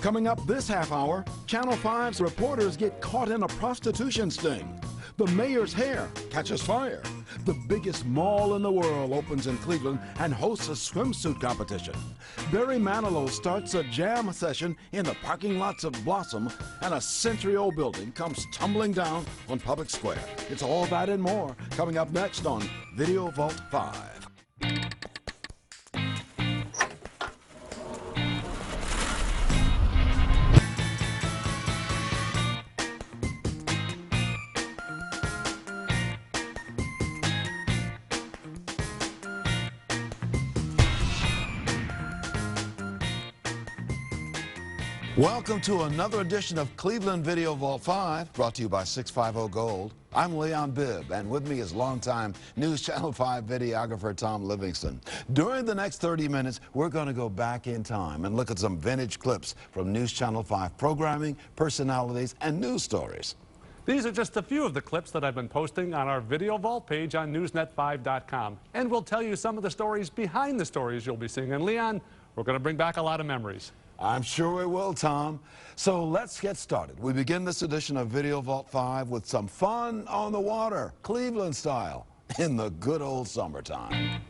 Coming up this half hour, Channel 5's reporters get caught in a prostitution sting. The mayor's hair catches fire. The biggest mall in the world opens in Cleveland and hosts a swimsuit competition. Barry Manilow starts a jam session in the parking lots of Blossom, and a century-old building comes tumbling down on Public Square. It's all that and more coming up next on Video Vault 5. Welcome to another edition of Cleveland Video Vault 5, brought to you by 650 Gold. I'm Leon Bibb, and with me is longtime News Channel 5 videographer Tom Livingston. During the next 30 minutes, we're going to go back in time and look at some vintage clips from News Channel 5 programming, personalities, and news stories. These are just a few of the clips that I've been posting on our Video Vault page on newsnet5.com. And we'll tell you some of the stories behind the stories you'll be seeing. And Leon, we're going to bring back a lot of memories. I'm sure we will, Tom. So let's get started. We begin this edition of Video Vault 5 with some fun on the water, Cleveland style, in the good old summertime.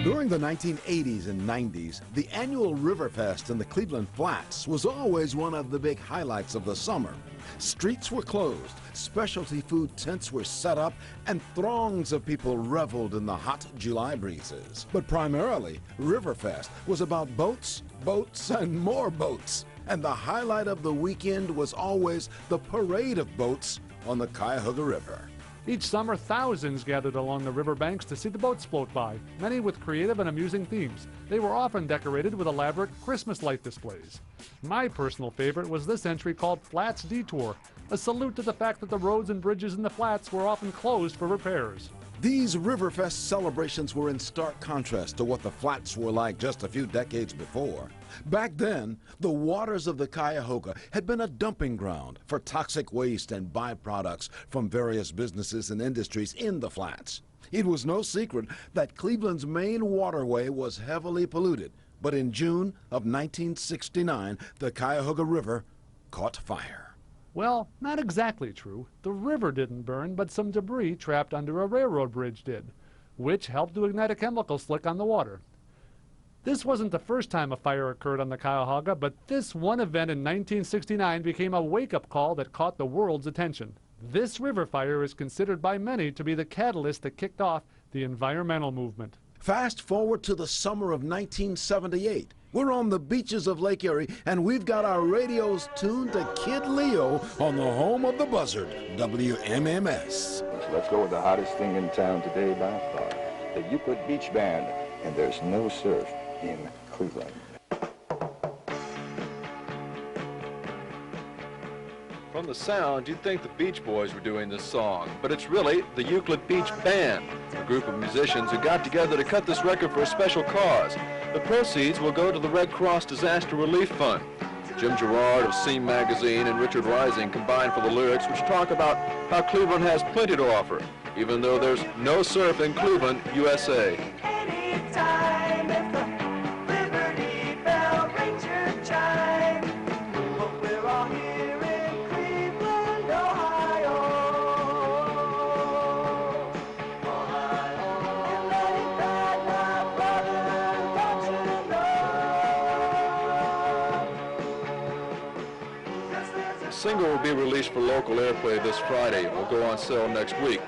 During the 1980s and 90s, the annual Riverfest in the Cleveland Flats was always one of the big highlights of the summer. Streets were closed, specialty food tents were set up, and throngs of people reveled in the hot July breezes. But primarily, Riverfest was about boats, boats, and more boats. And the highlight of the weekend was always the parade of boats on the Cuyahoga River. Each summer, thousands gathered along the riverbanks to see the boats float by, many with creative and amusing themes. They were often decorated with elaborate Christmas light displays. My personal favorite was this entry called Flats Detour, a salute to the fact that the roads and bridges in the Flats were often closed for repairs. These Riverfest celebrations were in stark contrast to what the Flats were like just a few decades before. Back then, the waters of the Cuyahoga had been a dumping ground for toxic waste and byproducts from various businesses and industries in the Flats. It was no secret that Cleveland's main waterway was heavily polluted, but in June of 1969, the Cuyahoga River caught fire. Well, not exactly true. The river didn't burn, but some debris trapped under a railroad bridge did, which helped to ignite a chemical slick on the water. This wasn't the first time a fire occurred on the Cuyahoga, but this one event in 1969 became a wake-up call that caught the world's attention. This river fire is considered by many to be the catalyst that kicked off the environmental movement. Fast forward to the summer of 1978. We're on the beaches of Lake Erie, and we've got our radios tuned to Kid Leo on the home of the buzzard, WMMS. Let's go with the hottest thing in town today by far, the Euclid Beach Band, and there's no surf in Cleveland. From the sound, you'd think the Beach Boys were doing this song, but it's really the Euclid Beach Band, a group of musicians who got together to cut this record for a special cause. The proceeds will go to the Red Cross Disaster Relief Fund. Jim Gerard of Scene Magazine and Richard Rising combined for the lyrics, which talk about how Cleveland has plenty to offer, even though there's no surf in Cleveland, USA. Anytime if the Liberty Bell rings your chime, we're all here in Cleveland, Ohio. And let it ride, my brother, don't you know? The single will be released for local airplay this Friday. It will go on sale next week.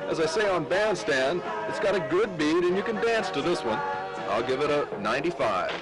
As I say on Bandstand, it's got a good beat and you can dance to this one. I'll give it a 95.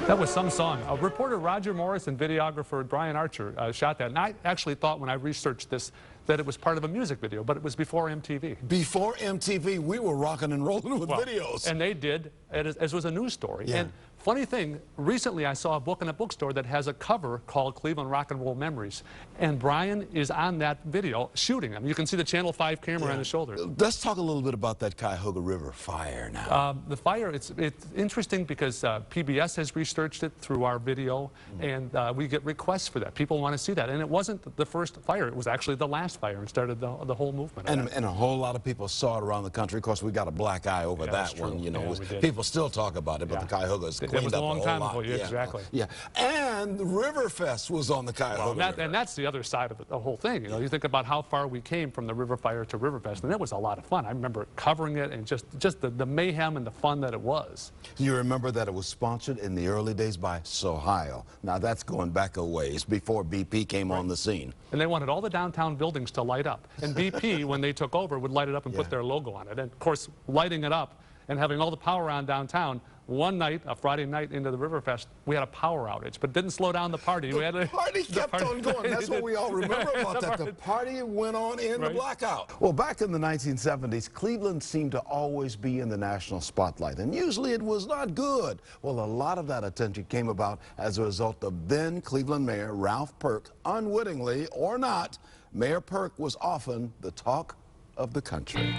That was some song. Reporter Roger Morris and videographer Brian Archer shot that. And I actually thought when I researched this that it was part of a music video, but it was before MTV. Before MTV, we were rocking and rolling with videos. And they did, as was a news story. Yeah. And funny thing, recently I saw a book in a bookstore that has a cover called Cleveland Rock and Roll Memories. And Brian is on that video shooting them. You can see the Channel 5 camera on his shoulder. Let's talk a little bit about that Cuyahoga River fire now. The fire, it's interesting because PBS has researched it through our video, and we get requests for that. People want to see that. And it wasn't the first fire. It was actually the last fire and started the whole movement. And a whole lot of people saw it around the country. Of course, we got a black eye over that one. You know, people still talk about it, but the Cuyahoga is cleaned was a up long whole time lot. ago. Yeah, exactly. Yeah, and the Riverfest was on the Cuyahoga River. And that's the other side of the whole thing. You know, you think about how far we came from the river fire to Riverfest, and it was a lot of fun. I remember covering it and just the mayhem and the fun that it was. You remember that it was sponsored in the early days by Ohio. Now that's going back a ways before BP came on the scene. And they wanted all the downtown buildings to light up. And BP, when they took over, would light it up and put their logo on it. And of course, lighting it up and having all the power on downtown, one night, a Friday night into the Riverfest, we had a power outage, but it didn't slow down the party. The party kept on going. That's what we all remember about that. The party went on in the blackout. Well, back in the 1970s, Cleveland seemed to always be in the national spotlight, and usually it was not good. Well, a lot of that attention came about as a result of then Cleveland Mayor Ralph Perk. Unwittingly or not, Mayor Perk was often the talk of the country.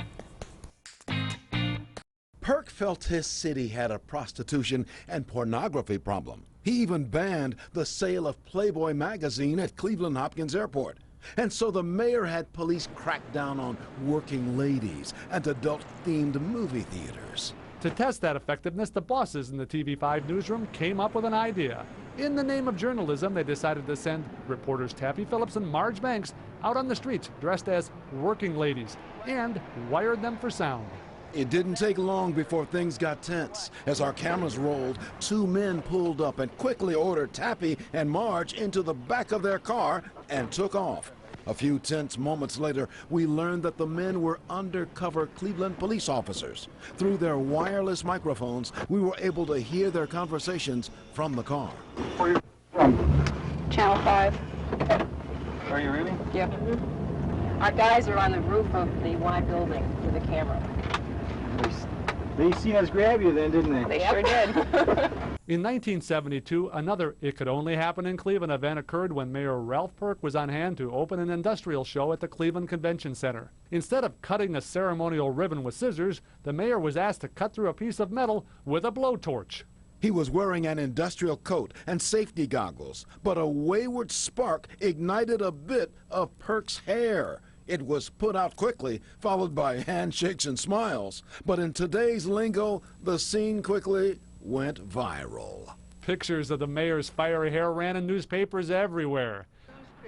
Perk felt his city had a prostitution and pornography problem. He even banned the sale of Playboy magazine at Cleveland Hopkins Airport. And so the mayor had police crack down on working ladies and adult-themed movie theaters. To test that effectiveness, the bosses in the TV5 newsroom came up with an idea. In the name of journalism, they decided to send reporters Taffy Phillips and Marge Banks out on the streets dressed as working ladies and wired them for sound. It didn't take long before things got tense. As our cameras rolled, two men pulled up and quickly ordered Tappy and Marge into the back of their car and took off. A few tense moments later, we learned that the men were undercover Cleveland police officers. Through their wireless microphones, we were able to hear their conversations from the car. Where are you from? Channel 5. Are you really? Yep. Our guys are on the roof of the Y building with a camera. They seen us grab you then, didn't they? They sure did. In 1972, another It Could Only Happen in Cleveland event occurred when Mayor Ralph Perk was on hand to open an industrial show at the Cleveland Convention Center. Instead of cutting a ceremonial ribbon with scissors, the mayor was asked to cut through a piece of metal with a blowtorch. He was wearing an industrial coat and safety goggles, but a wayward spark ignited a bit of Perk's hair. It was put out quickly, followed by handshakes and smiles. But in today's lingo, the scene quickly went viral. Pictures of the mayor's fiery hair ran in newspapers everywhere.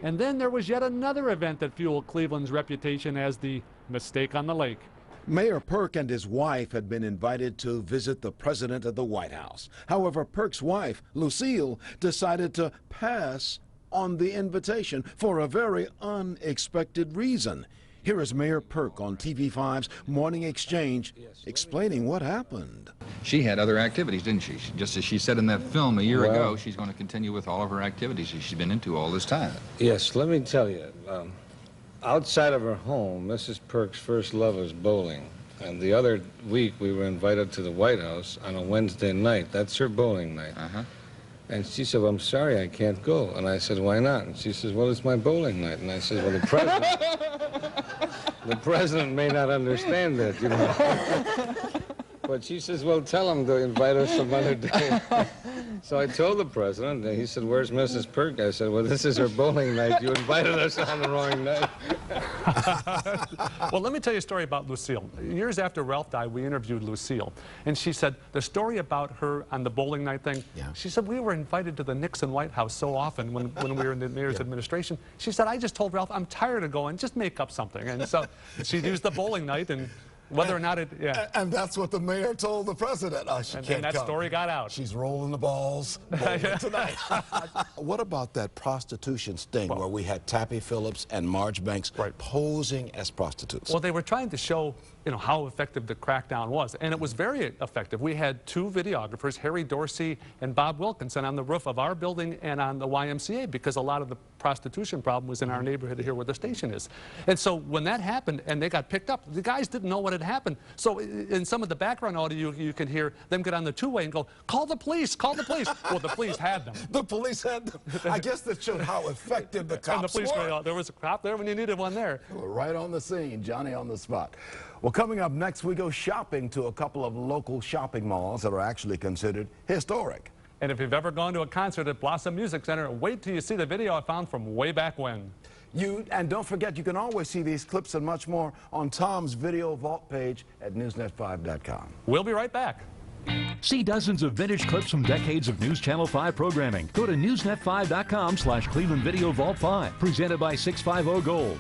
And then there was yet another event that fueled Cleveland's reputation as the mistake on the lake. Mayor Perk and his wife had been invited to visit the president at the White House. However, Perk's wife, Lucille, decided to pass on the invitation for a very unexpected reason. Here is Mayor Perk on TV5's Morning Exchange explaining what happened. She had other activities, didn't she? Just as she said in that film a year ago, she's going to continue with all of her activities she's been into all this time. Yes, let me tell you, outside of her home, Mrs. Perk's first love is bowling. And the other week, we were invited to the White House on a Wednesday night. That's her bowling night. And she said, well, I'm sorry, I can't go. And I said, why not? And she says, well, it's my bowling night. And I said, well, the president may not understand that, you know. But she says, well, tell him to invite us some other day. So I told the president, and he said, where's Mrs. Perk? I said, well, this is her bowling night. You invited us on the wrong night. Well, let me tell you a story about Lucille. Years after Ralph died, we interviewed Lucille. And she said the story about her on the bowling night thing, she said, we were invited to the Nixon White House so often when we were in the mayor's administration. She said, I just told Ralph, I'm tired of going, just make up something. And so she used the bowling night, and whether or not it, And that's what the mayor told the president. Oh, she can't and that come. story got out. She's rolling the balls tonight. What about that prostitution sting where we had Tappy Phillips and Marge Banks posing as prostitutes? Well, they were trying to show, you know, how effective the crackdown was, and it was very effective. We had two videographers, Harry Dorsey and Bob Wilkinson, on the roof of our building and on the YMCA, because a lot of the prostitution problem was in our neighborhood here where the station is. And so when that happened and they got picked up, the guys didn't know what had happened. So in some of the background audio, you could hear them get on the two-way and go, call the police, call the police. Well, the police had them. The police had them. I guess that showed how effective the cops and the police were. There was a cop there when you needed one there. We're right on the scene, Johnny on the spot. Well, coming up next, we go shopping to a couple of local shopping malls that are actually considered historic. And if you've ever gone to a concert at Blossom Music Center, wait till you see the video I found from way back when. And don't forget, you can always see these clips and much more on Tom's Video Vault page at newsnet5.com. We'll be right back. See dozens of vintage clips from decades of News Channel 5 programming. Go to newsnet5.com/Cleveland Video Vault 5, presented by 650 Gold.